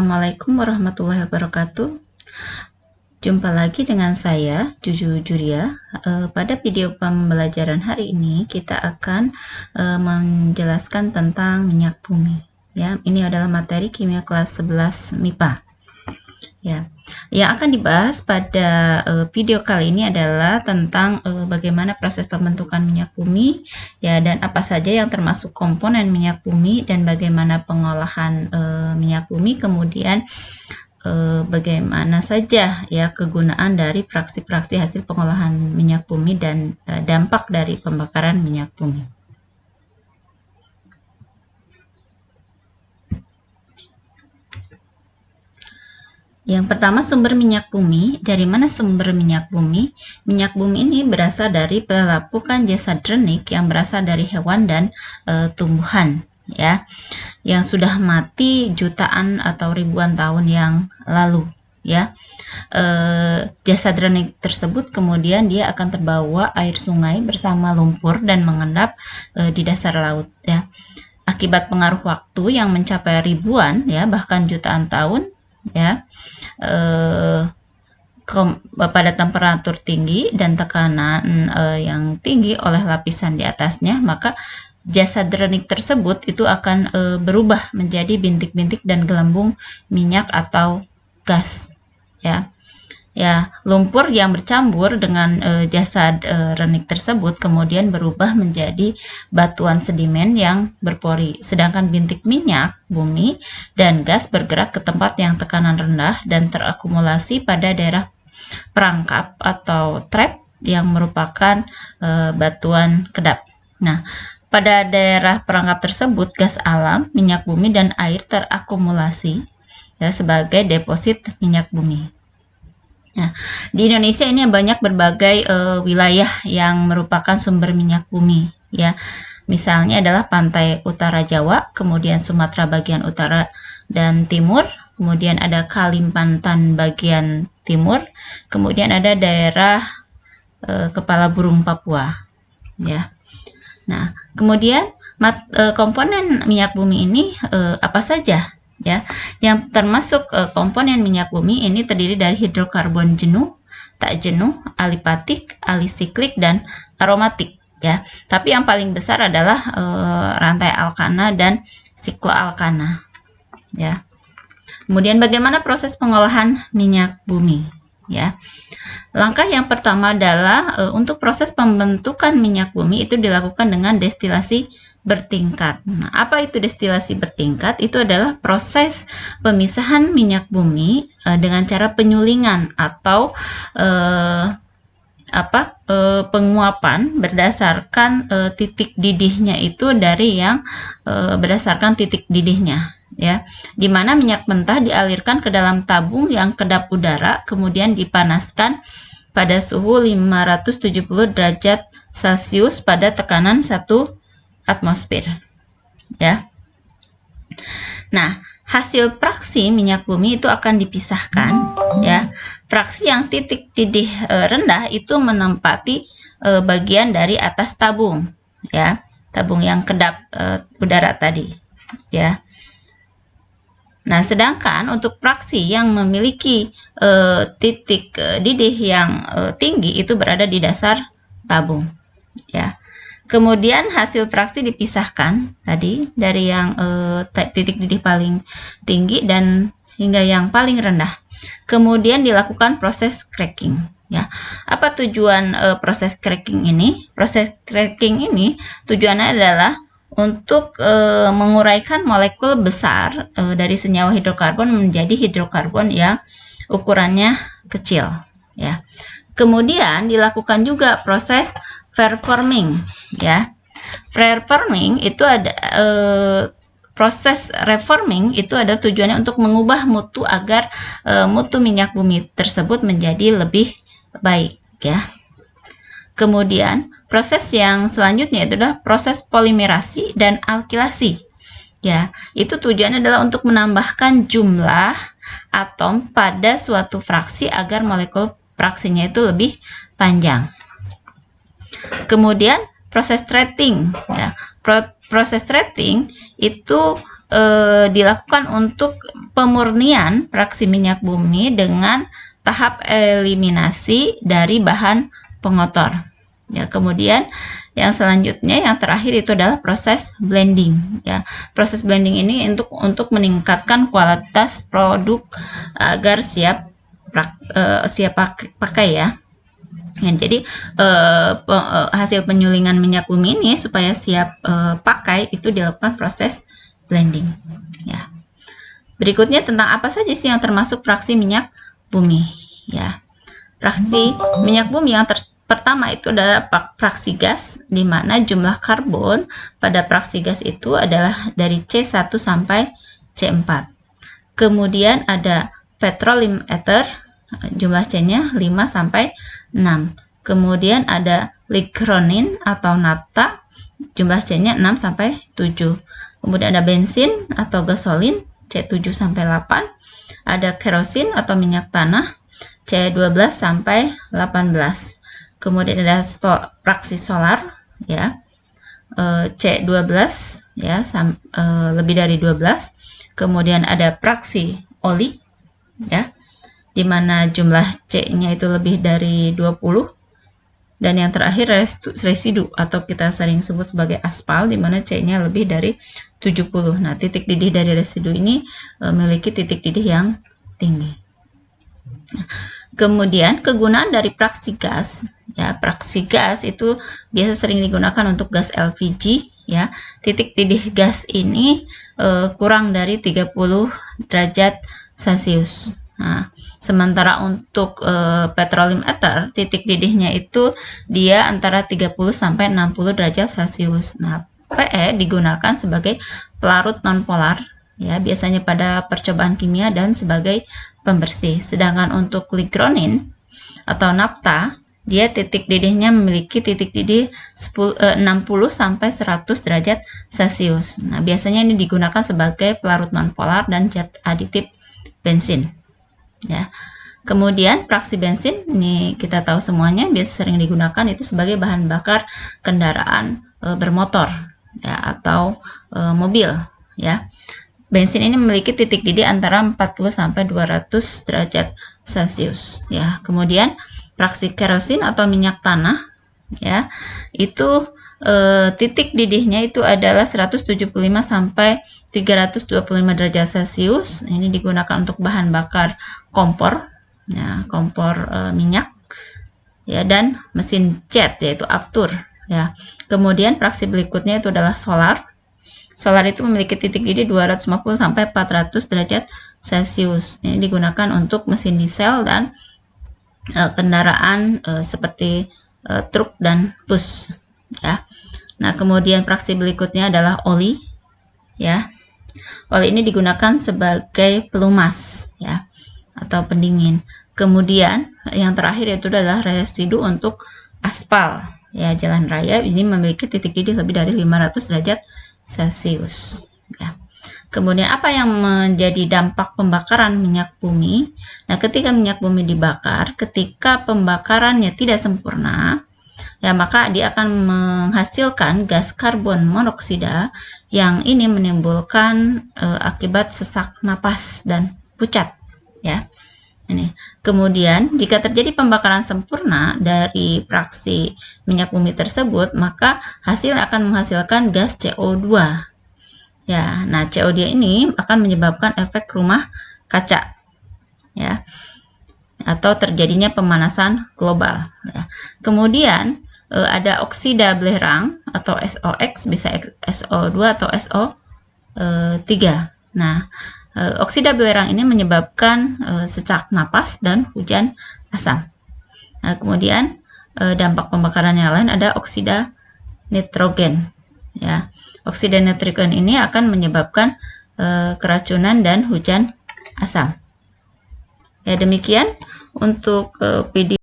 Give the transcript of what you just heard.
Assalamualaikum warahmatullahi wabarakatuh. Jumpa lagi dengan saya, Juju Juria. Pada video pembelajaran hari ini, kita akan menjelaskan tentang minyak bumi. Ya, ini adalah materi kimia kelas 11 MIPA. Ya, yang akan dibahas pada video kali ini adalah tentang bagaimana proses pembentukan minyak bumi, ya, dan apa saja yang termasuk komponen minyak bumi dan bagaimana pengolahan minyak bumi, kemudian bagaimana saja ya kegunaan dari fraksi-fraksi hasil pengolahan minyak bumi dan dampak dari pembakaran minyak bumi. Yang pertama, sumber minyak bumi. Dari mana sumber minyak bumi? Minyak bumi ini berasal dari pelapukan jasa drenik yang berasal dari hewan dan tumbuhan, ya, yang sudah mati jutaan atau ribuan tahun yang lalu, ya. Jasa drenik tersebut kemudian dia akan terbawa air sungai bersama lumpur dan mengendap di dasar laut, ya. Akibat pengaruh waktu yang mencapai ribuan, ya, bahkan jutaan tahun, ya, pada temperatur tinggi dan tekanan yang tinggi oleh lapisan di atasnya, maka jasa drenik tersebut itu akan berubah menjadi bintik-bintik dan gelembung minyak atau gas, ya. Ya, lumpur yang bercampur dengan jasa drenik tersebut kemudian berubah menjadi batuan sedimen yang berpori, sedangkan bintik minyak bumi dan gas bergerak ke tempat yang tekanan rendah dan terakumulasi pada daerah perangkap atau trap yang merupakan batuan kedap. Nah, pada daerah perangkap tersebut gas alam, minyak bumi dan air terakumulasi, ya, sebagai deposit minyak bumi. Nah, di Indonesia ini banyak berbagai wilayah yang merupakan sumber minyak bumi, ya. Misalnya adalah pantai utara Jawa, kemudian Sumatera bagian utara dan timur, kemudian ada Kalimantan bagian timur, kemudian ada daerah Kepala Burung Papua, ya. Nah, kemudian komponen minyak bumi ini apa saja? Ya, yang termasuk komponen minyak bumi ini terdiri dari hidrokarbon jenuh, tak jenuh, alipatik, alisiklik, dan aromatik, ya. Tapi yang paling besar adalah rantai alkana dan sikloalkana, ya. Kemudian bagaimana proses pengolahan minyak bumi, ya. Langkah yang pertama adalah untuk proses pembentukan minyak bumi itu dilakukan dengan destilasi bertingkat. Nah, apa itu destilasi bertingkat? Itu adalah proses pemisahan minyak bumi dengan cara penyulingan atau penguapan berdasarkan titik didihnya itu dari yang berdasarkan titik didihnya, ya, di mana minyak mentah dialirkan ke dalam tabung yang kedap udara kemudian dipanaskan pada suhu 570 derajat Celcius pada tekanan 1 atmosfer, ya. Nah, hasil fraksi minyak bumi itu akan dipisahkan, ya. Fraksi yang titik didih rendah itu menempati bagian dari atas tabung, ya, tabung yang kedap udara tadi, ya. Nah, sedangkan untuk fraksi yang memiliki titik didih yang tinggi itu berada di dasar tabung, ya. Kemudian hasil fraksi dipisahkan tadi dari yang titik didih paling tinggi dan hingga yang paling rendah. Kemudian dilakukan proses cracking, ya. Apa tujuan proses cracking ini? Proses cracking ini tujuannya adalah untuk menguraikan molekul besar dari senyawa hidrokarbon menjadi hidrokarbon yang ukurannya kecil, ya. Kemudian dilakukan juga proses preforming, ya. Preforming itu ada proses reforming itu ada tujuannya untuk mengubah mutu agar mutu minyak bumi tersebut menjadi lebih baik, ya. Kemudian proses yang selanjutnya adalah proses polimerasi dan alkilasi, ya. Itu tujuannya adalah untuk menambahkan jumlah atom pada suatu fraksi agar molekul fraksinya itu lebih panjang. Kemudian proses treating, ya. Proses treating itu dilakukan untuk pemurnian fraksi minyak bumi dengan tahap eliminasi dari bahan pengotor. Ya, kemudian yang selanjutnya, yang terakhir itu adalah proses blending. Ya, proses blending ini untuk meningkatkan kualitas produk agar siap pakai ya. Ya, jadi hasil penyulingan minyak bumi ini supaya siap pakai itu dilakukan proses blending. Ya. Berikutnya tentang apa saja sih yang termasuk fraksi minyak bumi. Ya, fraksi minyak bumi yang pertama itu adalah fraksi gas, di mana jumlah karbon pada fraksi gas itu adalah dari C1 sampai C4. Kemudian ada petroleum ether, jumlah C-nya 5 sampai 6. Kemudian ada ligronin atau naphtha, jumlah C-nya 6 sampai 7. Kemudian ada bensin atau gasolin, C7 sampai 8. Ada kerosin atau minyak tanah, C12 sampai 18. Kemudian ada fraksi solar, ya, C12, ya, lebih dari 12. Kemudian ada fraksi oli, ya, di mana jumlah C-nya itu lebih dari 20. Dan yang terakhir residu atau kita sering sebut sebagai aspal, di mana C-nya lebih dari 70. Nah, titik didih dari residu ini memiliki titik didih yang tinggi. Nah, kemudian kegunaan dari fraksi gas, ya, fraksi gas itu biasa sering digunakan untuk gas LPG, ya. Titik didih gas ini kurang dari 30 derajat Celcius. Nah, sementara untuk petroleum ether, titik didihnya itu dia antara 30 sampai 60 derajat Celcius. Nah, PE digunakan sebagai pelarut nonpolar, ya, biasanya pada percobaan kimia dan sebagai pembersih. Sedangkan untuk ligronin atau naphtha, dia titik didihnya memiliki titik didih 60 sampai 100 derajat Celcius. Nah, biasanya ini digunakan sebagai pelarut nonpolar dan zat aditif bensin. Ya. Kemudian fraksi bensin ini kita tahu semuanya biasa sering digunakan itu sebagai bahan bakar kendaraan bermotor, ya, atau mobil, ya. Bensin ini memiliki titik didih antara 40 sampai 200 derajat Celcius, ya. Kemudian fraksi kerosin atau minyak tanah, ya, itu titik didihnya itu adalah 175 sampai 325 derajat Celcius. Ini digunakan untuk bahan bakar kompor, ya, kompor minyak, ya, dan mesin jet yaitu aftur, ya. Kemudian fraksi berikutnya itu adalah solar. Solar itu memiliki titik didih 250 sampai 400 derajat Celcius. Ini digunakan untuk mesin diesel dan kendaraan seperti truk dan bus, ya. Nah, kemudian fraksi berikutnya adalah oli, ya. Oli ini digunakan sebagai pelumas, ya, atau pendingin. Kemudian yang terakhir yaitu adalah residu untuk aspal, ya, jalan raya. Ini memiliki titik didih lebih dari 500 derajat Celcius, ya. Kemudian apa yang menjadi dampak pembakaran minyak bumi? Nah, ketika minyak bumi dibakar, ketika pembakarannya tidak sempurna, ya, maka dia akan menghasilkan gas karbon monoksida yang ini menimbulkan akibat sesak napas dan pucat, ya. Ini. Kemudian jika terjadi pembakaran sempurna dari fraksi minyak bumi tersebut, maka hasil akan menghasilkan gas CO2. Ya, nah CO2 ini akan menyebabkan efek rumah kaca, ya, atau terjadinya pemanasan global, ya. Kemudian ada oksida belerang atau SOX, bisa SO2 atau SO3. Nah, oksida belerang ini menyebabkan sesak napas dan hujan asam. Nah, kemudian dampak pembakaran yang lain ada oksida nitrogen, ya. Oksida nitrogen ini akan menyebabkan keracunan dan hujan asam. Ya, demikian untuk video